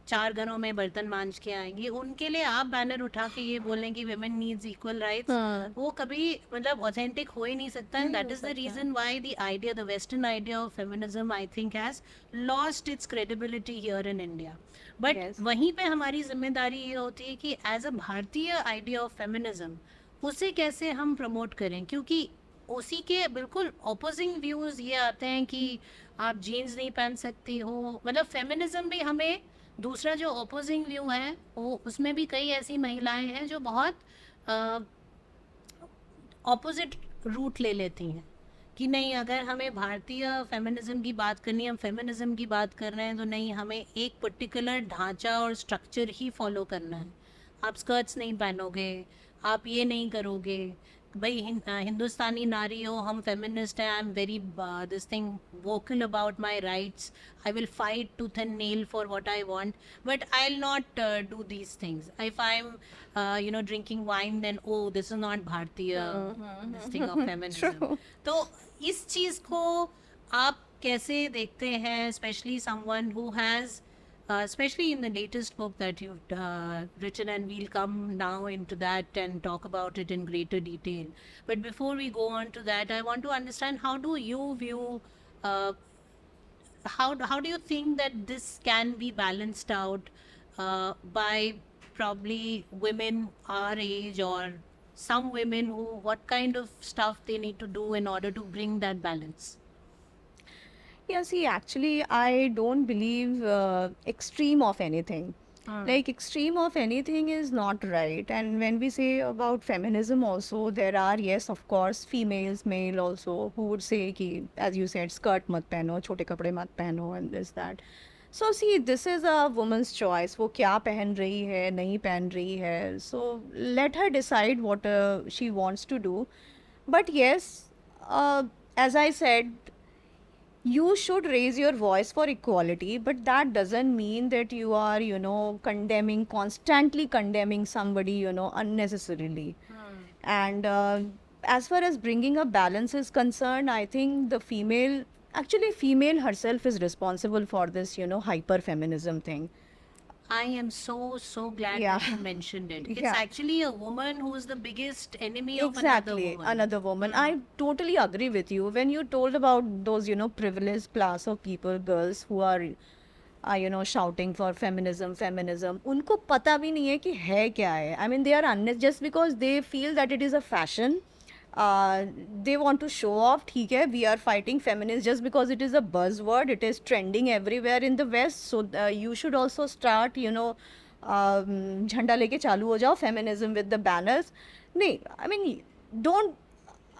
4 घरों में बर्तन मांज के आएंगी, उनके लिए आप बैनर उठा के ये बोलें कि women needs equal rights, वो कभी मतलब authentic हो ही नहीं सकता. And that is the reason why the Western idea of feminism, I think, has lost its credibility here in India. But वहीं पे हमारी जिम्मेदारी ये होती है कि as a भारतीय idea of feminism उसे कैसे हम प्रमोट करें, क्योंकि उसी के बिल्कुल ऑपोजिंग व्यूज ये आते हैं कि आप जीन्स नहीं पहन सकती हो. मतलब फेमिनिज्म भी हमें दूसरा जो ऑपोजिंग व्यू है वो उसमें भी कई ऐसी महिलाएं हैं जो बहुत ऑपोजिट रूट ले लेती हैं कि नहीं, अगर हमें भारतीय फेमिनिज्म की बात करनी है, हम फेमिनिज्म की बात कर रहे हैं तो नहीं, हमें एक पर्टिकुलर ढांचा और स्ट्रक्चर ही फॉलो करना है. आप स्कर्ट्स नहीं पहनोगे, आप ये नहीं करोगे. भाई हिंदुस्तानी नारी हो, हम फेमिनिस्ट हैं, I am very this thing vocal about my rights, I will fight tooth and nail for what I want, but I will not do these things. If I am drinking wine then oh this is not भारतीय this thing of feminism. तो इस चीज़ को आप कैसे देखते हैं, specially someone who has especially in the latest book that you've written, and we'll come now into that and talk about it in greater detail. But before we go on to that, I want to understand, how do you view, how do you think that this can be balanced out by probably women our age or some women who, what kind of stuff they need to do in order to bring that balance? Yeah, see, actually, I don't believe extreme of anything. Like extreme of anything is not right. And when we say about feminism also, there are, yes, of course, females, male also, who would say ki, as you said, skirt mat pehno, chote kapde mat pehno, and this that. So see, this is a woman's choice. वो क्या पहन रही है, नहीं पहन रही है. So let her decide what she wants to do. But yes, as I said, you should raise your voice for equality, but that doesn't mean that you are, condemning, constantly condemning somebody, unnecessarily. And as far as bringing a balance is concerned, I think actually, female herself is responsible for this, hyper feminism thing. I am so glad Yeah. that you mentioned it. It's Yeah. actually a woman who is the biggest enemy of Exactly, another woman. I totally agree with you. When you told about those, privileged class of people, girls who are, shouting for feminism, feminism, उनको पता भी नहीं है कि है क्या है. I mean, they are just because they feel that it is a fashion. They want to show off. ठीक है, we are fighting feminists just because it is a buzzword. It is trending everywhere in the West. So you should also start, झंडा लेके चालू हो जाओ, feminism with the banners. नहीं, I mean, don't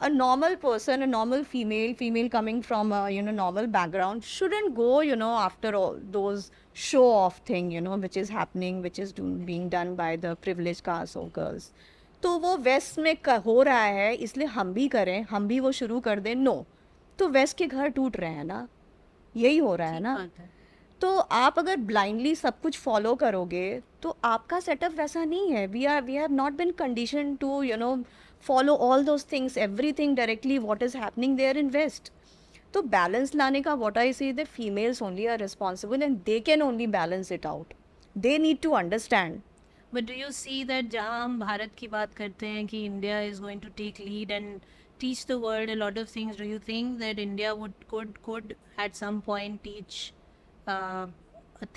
a normal person, a normal female coming from a normal background shouldn't go after all those show off thing which is happening, which is being done by the privileged caste of girls. तो वो waste में हो रहा है, इसलिए हम भी करें, हम भी वो शुरू कर दें. नो, तो वेस्ट के घर टूट रहे हैं ना, यही हो रहा है ना. बात है. तो आप अगर ब्लाइंडली सब कुछ फॉलो करोगे तो आपका सेटअप वैसा नहीं है. We have not been conditioned to follow all those things, everything directly what is happening there in west. तो बैलेंस लाने का what I say that females only are responsible and they can only balance it out. They need to understand. But do you see that जहाँ हम भारत की बात करते हैं कि India is going to take lead and teach the world a lot of things, do you think that India could at some point teach a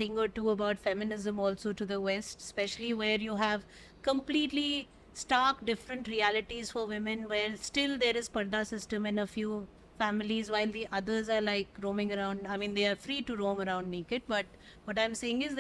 thing or two about feminism also to the West, especially where you have completely stark different realities for women, where still there is parda system in a few families while the others are like roaming around. I mean, they are free to roam around naked, but what I'm saying is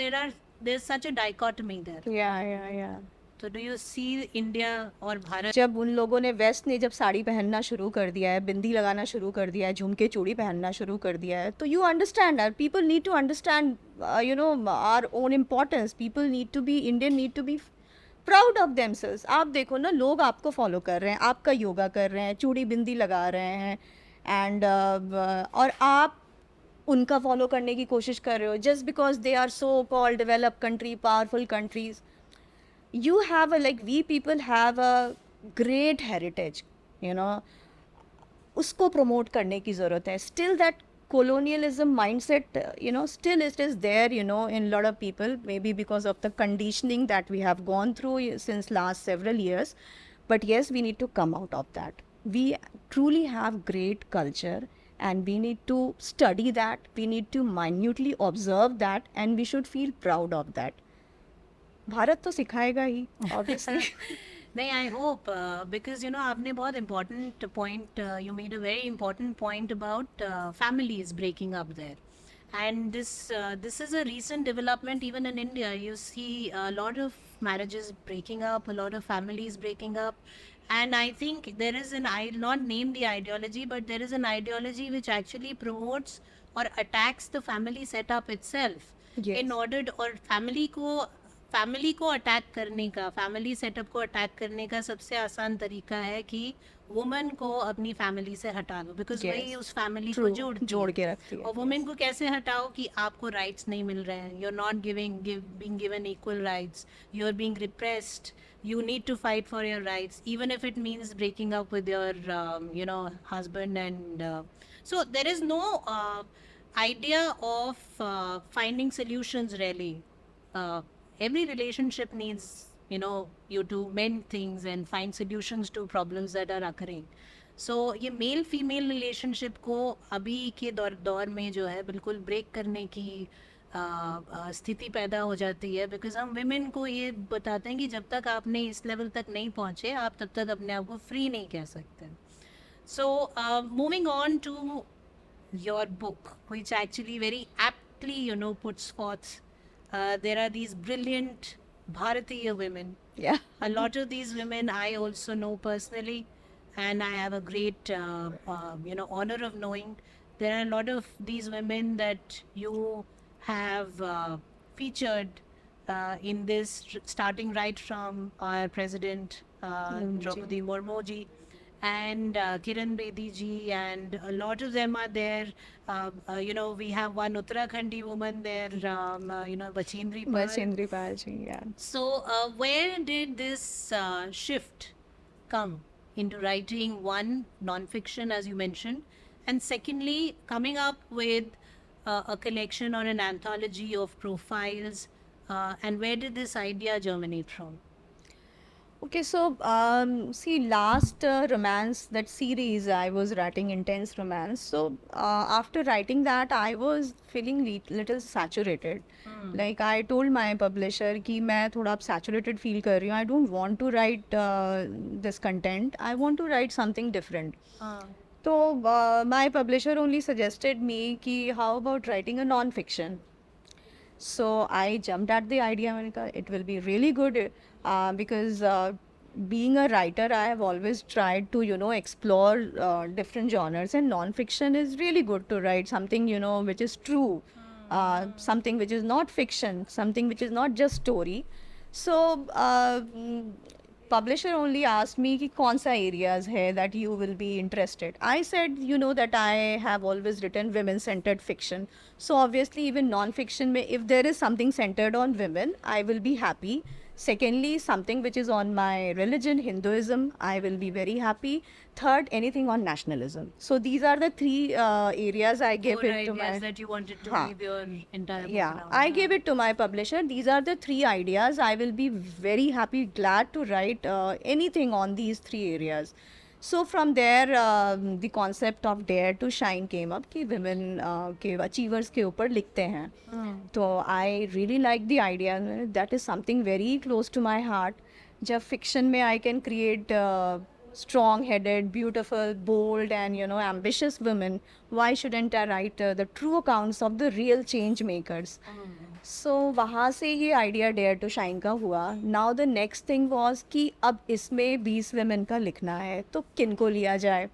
there's such a dichotomy there. या So do you see India और भारत जब उन लोगों ने waste ने जब साड़ी पहनना शुरू कर दिया है, बिंदी लगाना शुरू कर दिया है, झुमके चूड़ी पहनना शुरू कर दिया है, तो you understand, people need to understand our own importance. People need to be, Indian need to be proud of themselves. आप देखो ना, लोग आपको फॉलो कर रहे हैं, आपका योगा कर रहे हैं, चूड़ी बिंदी लगा रहे हैं, एंड और आप उनका फॉलो करने की कोशिश कर रहे हो just because they are so called develop country, powerful countries. You have we people have a great heritage, उसको promote करने की ज़रूरत है. Still that colonialism mindset, still it is there, in a lot of people, maybe because of the conditioning that we have gone through since last several years. But yes, we need to come out of that. We truly have great culture and we need to study that. We need to minutely observe that and we should feel proud of that. Bharat तो सिखाएगा ही obviously. नहीं, I hope because आपने बहुत important point, you made a very important point about families breaking up there. And this is a recent development even in India. You see a lot of marriages breaking up, a lot of families breaking up, and I think there is I'll not name the ideology, but there is an ideology which actually promotes or attacks the family setup itself. Yes. In order और family को attack करने का, family setup को attack करने का सबसे आसान तरीका है कि वुमन को अपनी फैमिली से हटा दो, बिकॉज Yes. वही उस फैमिली को True. जोड़ के रखती है. और वुमेन को कैसे हटाओ कि आपको राइट्स नहीं मिल रहे हैं, you are not being given equal rights, you are being repressed, you need to fight for your rights even if it means breaking up with your husband. And so there is no idea of finding solutions really. Every relationship needs you to mend things and find solutions to problems that are occurring. So ये male female relationship को अभी के दौर में जो है बिल्कुल break करने की स्थिति पैदा हो जाती है, बिकॉज हम विमेन को ये बताते हैं कि जब तक आपने इस लेवल तक नहीं पहुँचे आप तब तक अपने आप को फ्री नहीं कह सकते. So moving on to your book, which actually very aptly puts forth there are these brilliant Bharatiya women. Yeah. A lot of these women I also know personally, and I have a great, honor of knowing. There are a lot of these women that you have featured in this, starting right from our president, Draupadi Murmu ji, and Kiran Bedi ji, and a lot of them are there. We have one Uttarakhandi woman there, Bachindri Pal. Bachindri Palji, yeah. So, where did this shift come into writing one non-fiction, as you mentioned, and secondly, coming up with a collection or an anthology of profiles, and where did this idea germinate from? Okay, so see, last romance, that series, I was writing intense romance. So after writing that, I was feeling little saturated. Like I told my publisher कि मैं थोड़ा अब saturated feel कर रही हूँ. I don't want to write this content. I want to write something different. So my publisher only suggested me कि how about writing a non-fiction. So I jumped at the idea. मैंने कहा it will be really good because being a writer, I have always tried to explore different genres, and non-fiction is really good to write something which is true, something which is not fiction, something which is not just story. So publisher only asked me कि कौन सा areas है that you will be interested. I said, that I have always written women centered fiction. So obviously even non-fiction में if there is something centered on women, I will be happy. Secondly, something which is on my religion, Hinduism, I will be very happy. Third, anything on nationalism. So these are the three areas I gave Four it to ideas my... that you wanted to Huh. weave your entire book Yeah, around. I gave it to my publisher. These are the three ideas. I will be very happy, glad to write anything on these three areas. So from there, the concept of Dare to Shine came up कि women के achievers के ऊपर लिखते हैं. तो I really like the idea. That is something very close to my heart. जब fiction में I can create strong-headed, beautiful, bold, and ambitious women, why shouldn't I write the true accounts of the real change makers? So वहाँ से ये idea Dare to Shine का हुआ. Now the next thing was कि अब इसमें 20 women का लिखना है तो किनको लिया जाए.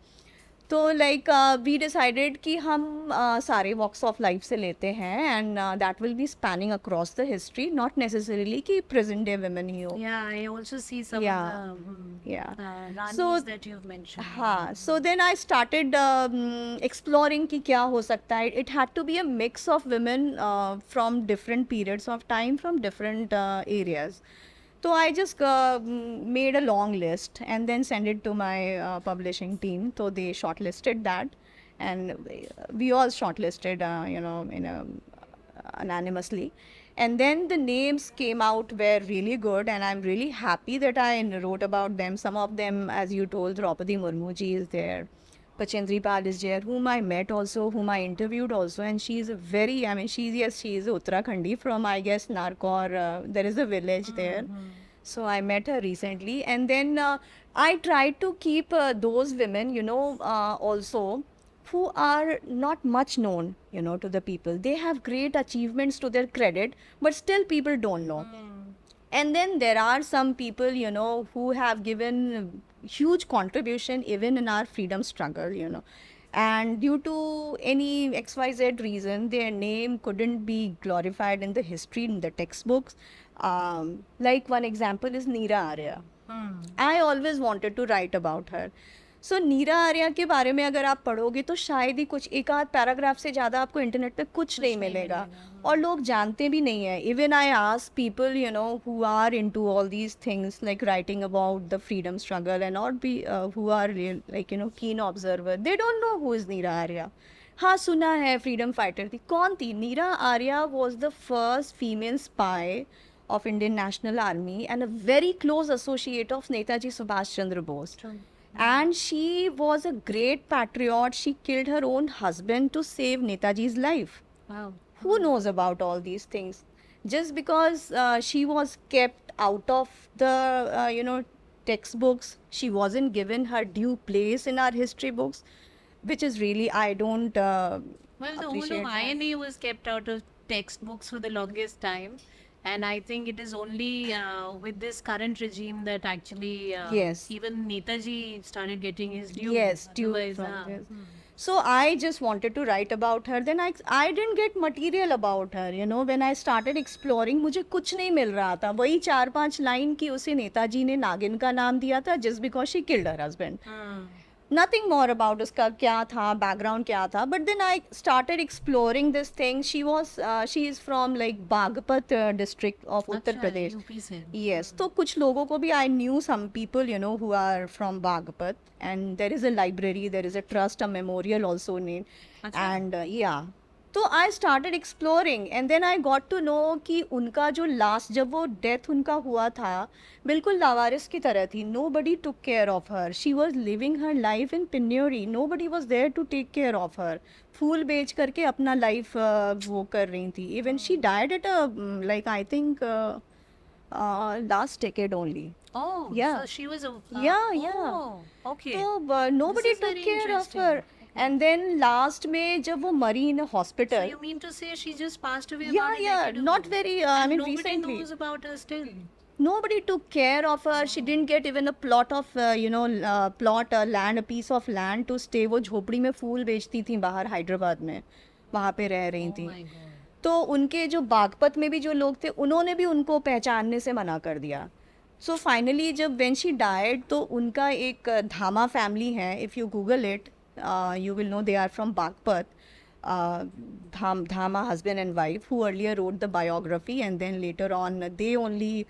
तो लाइक वी डिसाइडेड कि हम सारे वॉक्स ऑफ लाइफ से लेते हैं and that will be spanning across the history, not necessarily कि प्रेजेंट डे वुमेन ही हो. Yeah, I also see some Yeah. of the Yeah. Ranis So- that you've mentioned. हाँ, so then I started exploring कि क्या हो सकता है. It had to be a mix of women from different periods of time from different areas. So I just made a long list and then sent it to my publishing team. So they shortlisted that, and we all shortlisted, anonymously. And then the names came out were really good, and I'm really happy that I wrote about them. Some of them, as you told, Draupadi Murmu ji is there. Pachindri Pal is there, whom I met also, whom I interviewed also, and she is a very, she is Uttarakhandi from, I guess, Narkor. There is a village there. So I met her recently, and then I tried to keep those women, also who are not much known, to the people. They have great achievements to their credit, but still people don't know. And then there are some people, who have given huge contribution even in our freedom struggle, And due to any XYZ reason, their name couldn't be glorified in the history, in the textbooks. Like one example is Neera Arya. I always wanted to write about her. सो नीरा आर्या के बारे में अगर आप पढ़ोगे तो शायद ही कुछ एक आध पैराग्राफ से ज़्यादा आपको इंटरनेट पे कुछ नहीं मिलेगा, और लोग जानते भी नहीं है. Even I ask people who are into all these things like writing about the freedom struggle and not be who are like keen observer, they don't know who is Neera Arya. हाँ, सुना है फ्रीडम फाइटर थी. कौन थी Neera Arya? Was the first female spy of Indian National Army and a very close associate of Netaji Subhash Chandra Bose. And she was a great patriot. She killed her own husband to save Netaji's life. Wow. Who knows about all these things? Just because she was kept out of the, textbooks, she wasn't given her due place in our history books, which is really, I don't Well, the whole appreciate of that. INA was kept out of textbooks for the longest time. And I think it is only with this current regime that actually Yes. even Netaji started getting his due. Yes, due Otherwise, from this. So I just wanted to write about her. Then I didn't get material about her. You know, when I started exploring, मुझे कुछ नहीं मिल रहा था. वही 4-5 line की उसे नेताजी ने नागिन का नाम दिया था just because she killed her husband. Nothing more about उसका क्या था, background क्या था. But then I started exploring this thing. She is from like Bagpat district of Uttar अच्छा, Pradesh. यूपी से. Yes, तो कुछ लोगों को भी I knew some people, you know, who are from Bagpat, and there is a library, there is a trust, a memorial also named, अच्छा. and yeah. तो I started exploring and then I got to know कि उनका जो last जब वो death उनका हुआ था बिल्कुल लावारिस की तरह थी. Nobody took care of her. She was living her life in penury. Nobody was there to take care of her. फूल बेच करके अपना life वो कर रही थी. Even she died at a like I think last decade only. Oh, Yeah. so she was a. Yeah. Oh, okay. So nobody is took very care of interesting. her. And then last में जब वो मरी in a So hospital. you mean to say she just passed away Yeah, about a yeah, decade not ago? very. And I mean, nobody recently. knows about her still. Nobody took care of her. She didn't get even a plot of, land, a piece of land to stay. वो झोपड़ी में फूल बेचती थी बाहर हैदराबाद में, वहाँ पे रह रही Oh थी. my God. तो उनके जो बागपत में भी जो लोग थे उन्होंने भी उनको पहचानने से मना कर दिया. सो फाइनली जब व्हेन शी डाइड तो उनका एक धामा फैमिली है. If you Google it you will know they are from Baghpat. Dhama husband and wife who earlier wrote the biography and then later on they only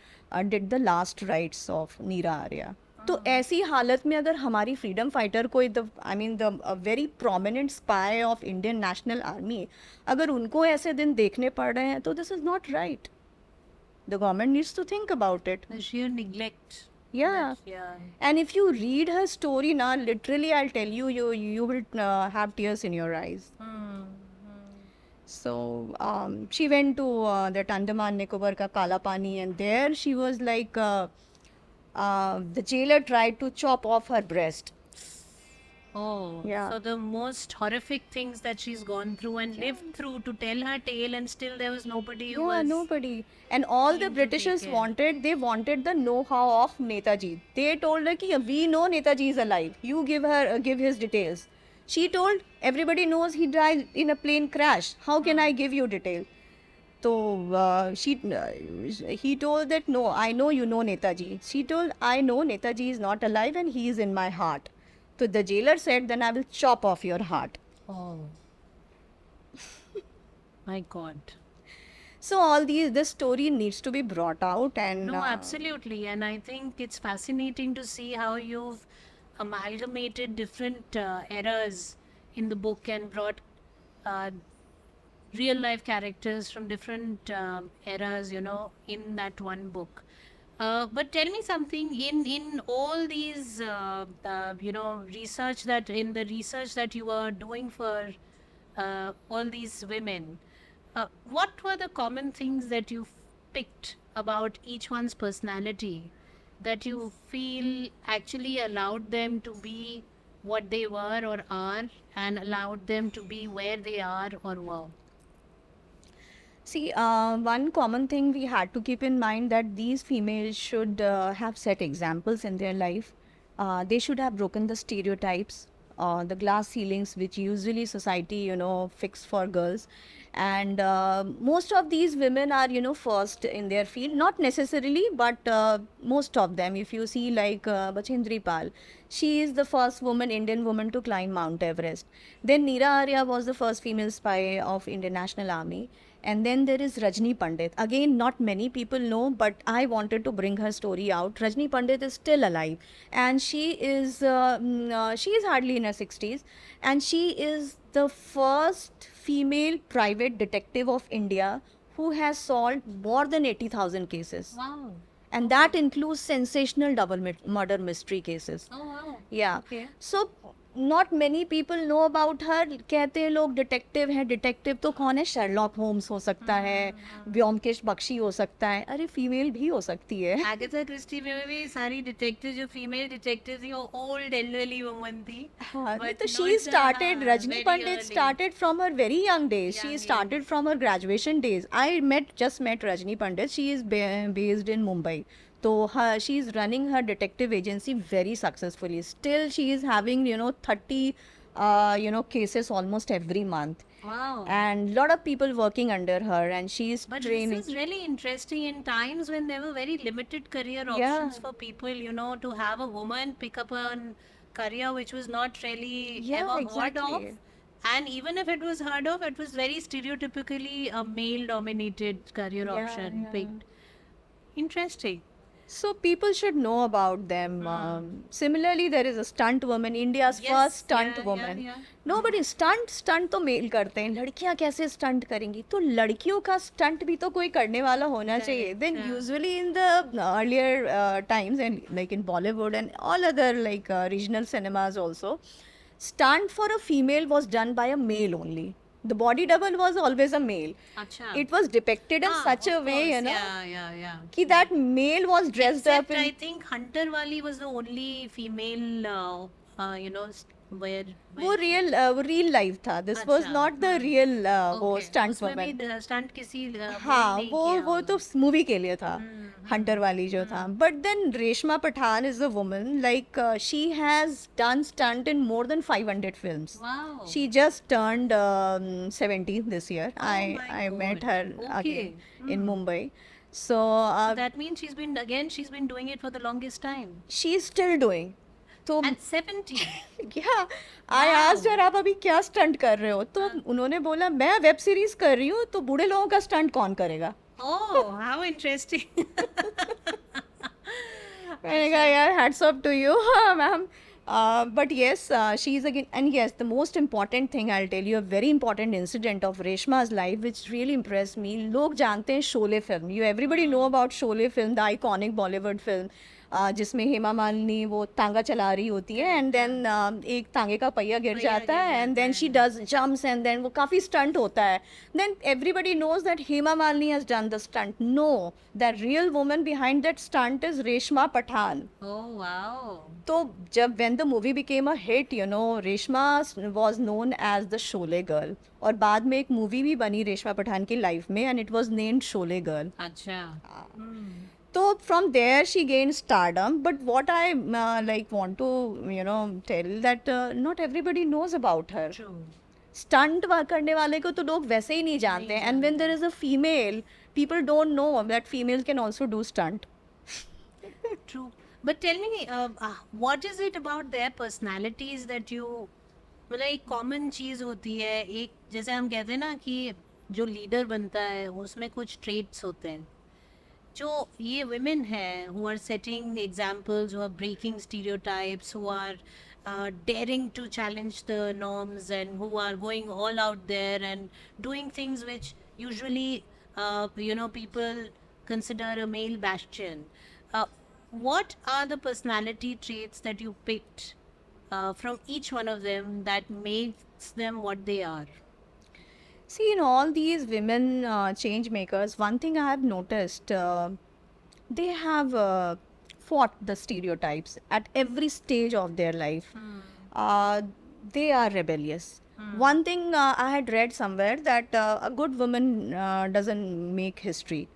did the last rites of Neera Arya. तो ऐसी हालत में अगर हमारी freedom fighter कोई the very prominent spy of Indian National Army अगर उनको ऐसे दिन देखने पड़ रहे हैं तो this is not right. The government needs to think about it. The sheer neglect. Yeah. Yeah. And if you read her story now, literally I'll tell you, you will have tears in your eyes. So she went to that Andaman Nicobar ka Kala Pani, and there she was like the jailer tried to chop off her breast. Oh, Yeah. so the most horrific things that she's gone through and lived through to tell her tale, and still there was nobody who Yeah, was. nobody. And all the keen to Britishers take care. they wanted the know-how of Netaji. They told her कि we know Netaji is alive. You give his details. She told everybody knows he died in a plane crash. How can I give you detail? So he told that no, I know you know Netaji. She told I know Netaji is not alive and he is in my heart. So the jailer said, then I will chop off your heart. Oh. My God. So all this story needs to be brought out and No, absolutely. And I think it's fascinating to see how you've amalgamated different eras in the book and brought real life characters from different eras, you know, in that one book. But tell me something, in all these, research that you were doing for all these women, what were the common things that you picked about each one's personality that you feel actually allowed them to be what they were or are and allowed them to be where they are or were? See, one common thing we had to keep in mind that these females should have set examples in their life. They should have broken the stereotypes, the glass ceilings which usually society, you know, fix for girls. And most of these women are, you know, first in their field. Not necessarily, but most of them. If you see like Bachindri Pal, she is the first Indian woman to climb Mount Everest. Then Neera Arya was the first female spy of Indian National Army. And then there is Rajni Pandit. Again, not many people know, but I wanted to bring her story out. Rajni Pandit is still alive, and she is hardly in her 60s, and she is the first female private detective of India who has solved more than 80,000 cases. Wow. And that includes sensational double murder mystery cases. Oh, wow. Yeah. Okay. So not many people know about her. कहते हैं लोग detective है. Detective तो कौन है? Sherlock Holmes हो सकता है, ब्योमकेश बख्शी हो सकता है. अरे फीमेल भी हो सकती है. एगाथा क्रिस्टी में भी सारी डिटेक्टिव जो फीमेल डिटेक्टिव थी वो ओल्ड एल्डरली वुमन थी. हाँ, But तो no, she it's started, Rajni very Pandit early. started from her very young days. She Young started age. from her graduation days. I just met Rajni Pandit. She is based in Mumbai. So she is running her detective agency very successfully. Still, she is having 30 cases almost every month, Wow. and lot of people working under her, and she is But training. this is really interesting in times when there were very limited career Yeah. options for people, to have a woman pick up a career which was not really Yeah, ever exactly. heard of. And even if it was heard of, it was very stereotypically a male dominated career Yeah, option yeah. picked. Interesting. So people should know about them. Similarly, there is a stunt woman, India's Yes, first stunt yeah, woman. yeah. Nobody stunt तो mail करते हैं. लड़कियां कैसे stunt करेंगी? तो लड़कियों का stunt भी तो कोई करने वाला होना चाहिए. Then yeah. usually in the earlier times, and like in Bollywood and all other like regional cinemas also, stunt for a female was done by a male only. The body double was always a male. Acha. It was depicted in such a of way, course. know, Yeah. कि that male was dressed Except up in. I think Hunter Wali was the only female, where वो real life था. This was अच्छा, not the real वो okay. stunt उसमें woman. भी stunt किसी हाँ, नहीं वो किया वो तो होगा. मूवी के लिए था. हंटर वाली जो था. But then Reshma Pathan is a woman, like she has done stunt in more than 500 films. Wow. She just turned 70 this year. Oh my I met God. her Okay. again in Mumbai. So So that means she's been doing it for the longest time. she's still doing. तो At 70. yeah, I asked her आप अभी क्या stunt कर रहे हो? तो उन्होंने बोला मैं वेब सीरीज कर रही हूँ, तो बूढ़े लोगों का स्टंट कौन करेगा? Oh, how interesting. मैंने कहा यार hats off to you ma'am. But yes, she is again, and yes, the most important thing I'll tell you, a very important incident of Reshma's life which really impressed me. लोग जानते हैं Sholay film. Everybody know about Sholay film, the iconic Bollywood film. जिसमें हेमा मालिनी वो तांगा चला रही होती है, एंड देन एक तांगे का पहिया गिर जाता है, and then she does jumps, and then वो काफ़ी स्टंट होता है. Then everybody knows that Hema Malini has done the stunt. No, the real woman behind that stunt is Reshma Pathan. Oh, wow. तो जब when the movie became a hit, Reshma was known as the Sholay girl, और बाद में एक मूवी भी बनी रेशमा पठान की लाइफ में, and it was named Sholay girl. अच्छा. So from there she gained stardom. But what I want to tell that not everybody knows about her. True. Stunt करने वाले को तो लोग वैसे ही नहीं जानते हैं. And when there is a female, people don't know that females can also do stunt. True. But tell me, what is it about their personalities that you, मतलब एक कॉमन चीज़ होती है, एक जैसे हम कहते हैं ना कि जो लीडर बनता है उसमें कुछ ट्रेट्स होते हैं जो ये women हैं who are setting examples, who are breaking stereotypes, who are daring to challenge the norms, and who are going all out there and doing things which usually people consider a male bastion. What are the personality traits that you picked from each one of them that makes them what they are? See, in all these women change makers, one thing I have noticed, they have fought the stereotypes at every stage of their life. They are rebellious. One thing I had read somewhere that a good woman doesn't make history.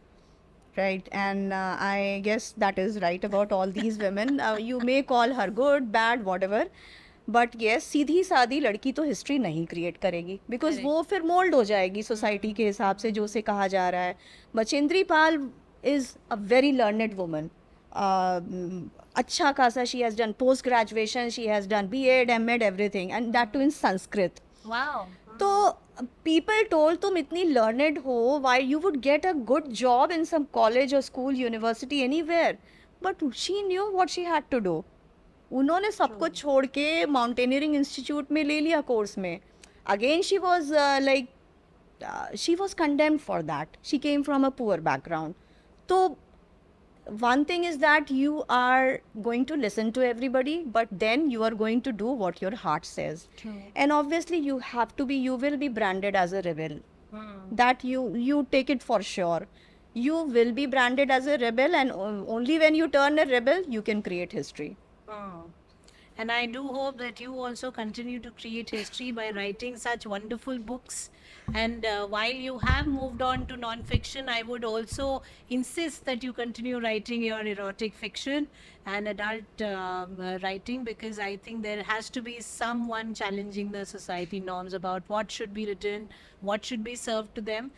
Right, and I guess that is right about all these women. You may call her good, bad, whatever. But yes सीधी सादी लड़की तो history नहीं create करेगी, because वो फिर mould हो जाएगी सोसाइटी के हिसाब से जो उसे कहा जा रहा है. Bachendri Pal is a very learned woman. अच्छा खासा she has done post graduation, she has done BEd, M.Ed, everything, and that too in Sanskrit. Wow. तो people told तुम इतनी learned हो, why you would get a good job in some college or school, university, anywhere. But she knew what she had to do. उन्होंने सब कुछ छोड़ के mountaineering institute में ले लिया कोर्स में. Again she was she was condemned for that. She came from a poor background. तो one thing is that you are going to listen to everybody, but then you are going to do what your heart says. True. And obviously you will be branded as a rebel. That you take it for sure. You will be branded as a rebel, and only when you turn a rebel you can create history. And I do hope that you also continue to create history by writing such wonderful books. And while you have moved on to non-fiction, I would also insist that you continue writing your erotic fiction and adult writing, because I think there has to be someone challenging the society norms about what should be written, what should be served to them.